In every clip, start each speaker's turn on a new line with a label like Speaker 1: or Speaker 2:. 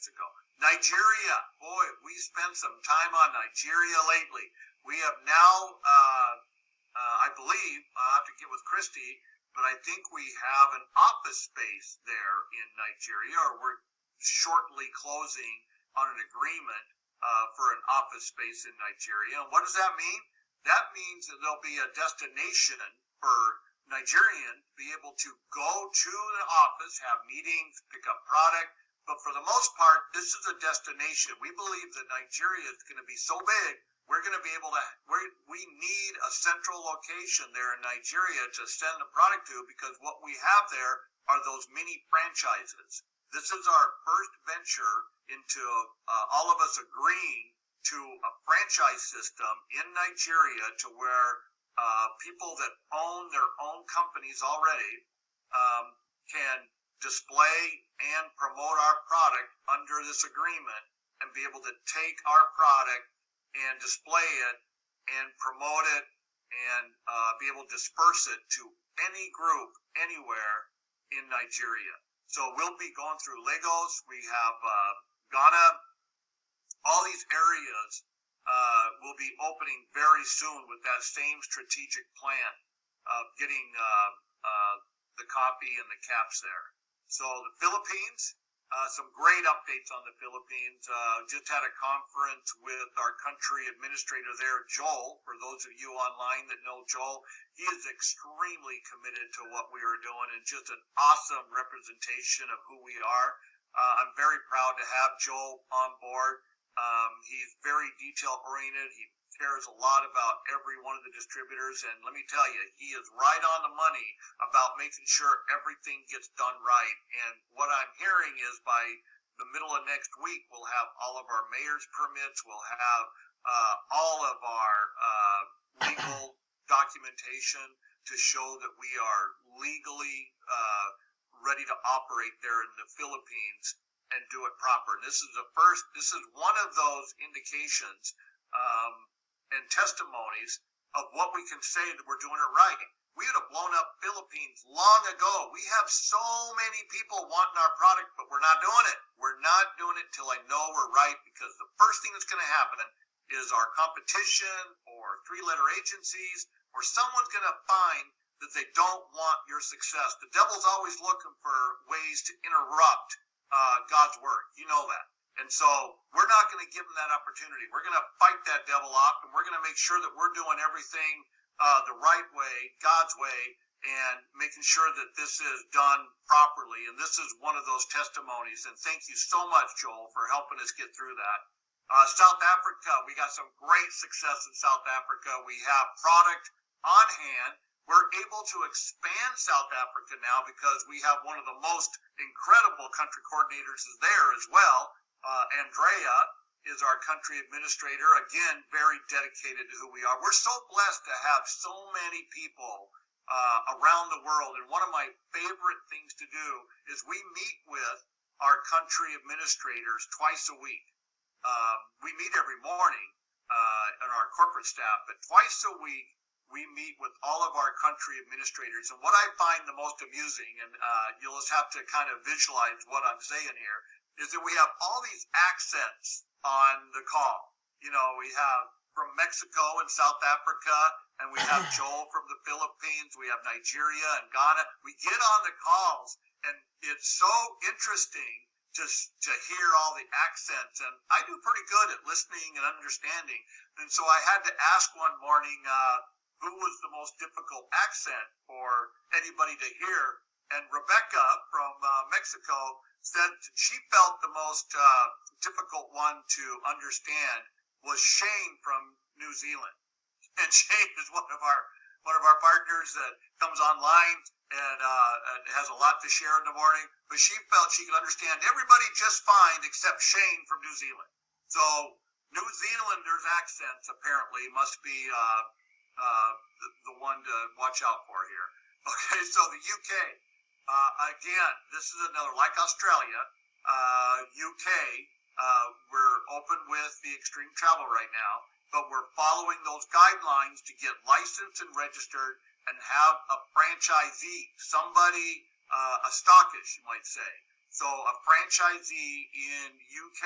Speaker 1: Mexico. Nigeria, boy, we spent some time on Nigeria lately. We have now, I believe, I'll have to get with Christy, but I think we have an office space there in Nigeria, or we're shortly closing on an agreement for an office space in Nigeria. And what does that mean? That means that there'll be a destination for Nigerians to be able to go to the office, have meetings, pick up product. But for the most part, this is a destination. We believe that Nigeria is going to be so big, we're going to be able to, we need a central location there in Nigeria to send the product to, because what we have there are those mini franchises. This is our first venture into all of us agreeing to a franchise system in Nigeria, to where people that own their own companies already can display and promote our product under this agreement, and be able to take our product and display it and promote it and be able to disperse it to any group anywhere in Nigeria. So we'll be going through Lagos. We have Ghana. All these areas will be opening very soon with that same strategic plan of getting the copy and the caps there. So the Philippines, some great updates on the Philippines. Just had a conference with our country administrator there, Joel. For those of you online that know Joel, he is extremely committed to what we are doing, and just an awesome representation of who we are. I'm very proud to have Joel on board. He's very detail oriented. He cares a lot about every one of the distributors, and let me tell you, he is right on the money about making sure everything gets done right. And what I'm hearing is by the middle of next week, we'll have all of our mayor's permits, we'll have all of our legal documentation to show that we are legally ready to operate there in the Philippines and do it proper. This is one of those indications and testimonies of what we can say that we're doing it right. We would have blown up Philippines long ago. We have so many people wanting our product, but we're not doing it. We're not doing it till I know we're right, because the first thing that's going to happen is our competition or three-letter agencies or someone's going to find that they don't want your success. The devil's always looking for ways to interrupt God's work. You know that. And so we're not going to give them that opportunity. We're going to fight that devil off, and we're going to make sure that we're doing everything the right way, God's way, and making sure that this is done properly. And this is one of those testimonies. And thank you so much, Joel, for helping us get through that. South Africa, we got some great success in South Africa. We have product on hand. We're able to expand South Africa now because we have one of the most incredible country coordinators there as well. Andrea is our country administrator, again, very dedicated to who we are. We're so blessed to have so many people around the world. And one of my favorite things to do is we meet with our country administrators twice a week. We meet every morning in our corporate staff, but twice a week we meet with all of our country administrators. And what I find the most amusing, and you'll just have to kind of visualize what I'm saying here, is that we have all these accents on the call. You know, we have from Mexico and South Africa, and we have Joel from the Philippines, we have Nigeria and Ghana. We get on the calls, and it's so interesting to hear all the accents. And I do pretty good at listening and understanding. And so I had to ask one morning who was the most difficult accent for anybody to hear. And Rebecca from Mexico said she felt the most difficult one to understand was Shane from New Zealand. And Shane is one of our partners that comes online and has a lot to share in the morning. But she felt she could understand everybody just fine except Shane from New Zealand. So New Zealanders' accents apparently must be the one to watch out for here. Okay, so the UK. Again, this is another, like Australia, UK, we're open with the extreme travel right now, but we're following those guidelines to get licensed and registered and have a franchisee, somebody, a stockish, you might say, So a franchisee in UK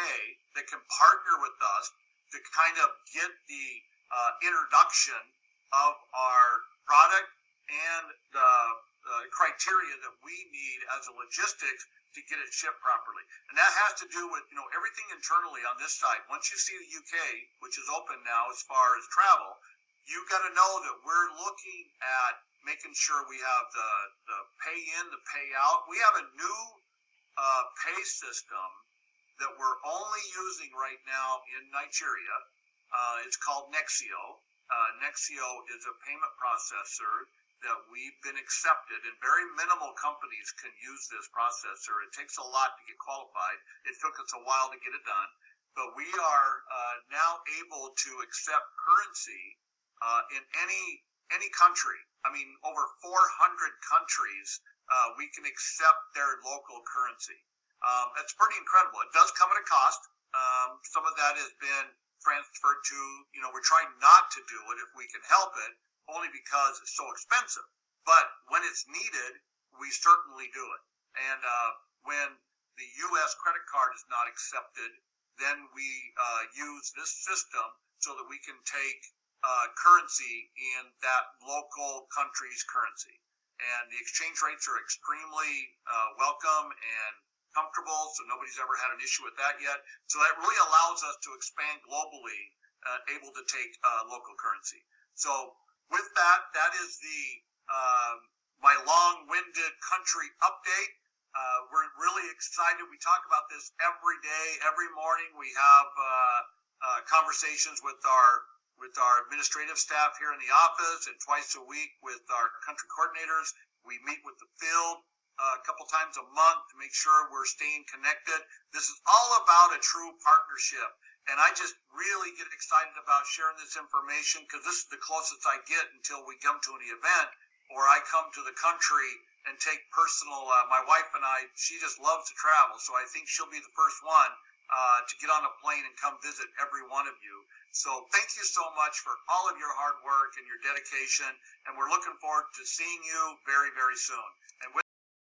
Speaker 1: that can partner with us to kind of get the introduction of our product and the criteria that we need as a logistics to get it shipped properly. And that has to do with, everything internally on this side. Once you see the UK, which is open now as far as travel, you got to know that we're looking at making sure we have the pay in, the pay out. We have a new pay system that we're only using right now in Nigeria. It's called Nexio. Nexio is a payment processor that we've been accepted, and very minimal companies can use this processor. It takes a lot to get qualified. It took us a while to get it done, but we are now able to accept currency in any country. I mean, over 400 countries, we can accept their local currency. That's pretty incredible. It does come at a cost. Some of that has been transferred to, we're trying not to do it if we can help it, only because it's so expensive. But when it's needed, we certainly do it. And when the U.S. credit card is not accepted, then we use this system so that we can take currency in that local country's currency. And the exchange rates are extremely welcome and comfortable, so nobody's ever had an issue with that yet. So that really allows us to expand globally, able to take local currency. So with that, that is the my long-winded country update. We're really excited. We talk about this every day, every morning. We have conversations with our administrative staff here in the office, and twice a week with our country coordinators. We meet with the field a couple times a month to make sure we're staying connected. This is all about a true partnership, and I just really get excited about sharing this information because this is the closest I get until we come to an event or I come to the country and take personal. My wife and I, she just loves to travel, so I think she'll be the first one to get on a plane and come visit every one of you. So thank you so much for all of your hard work and your dedication, and we're looking forward to seeing you very, very soon. And with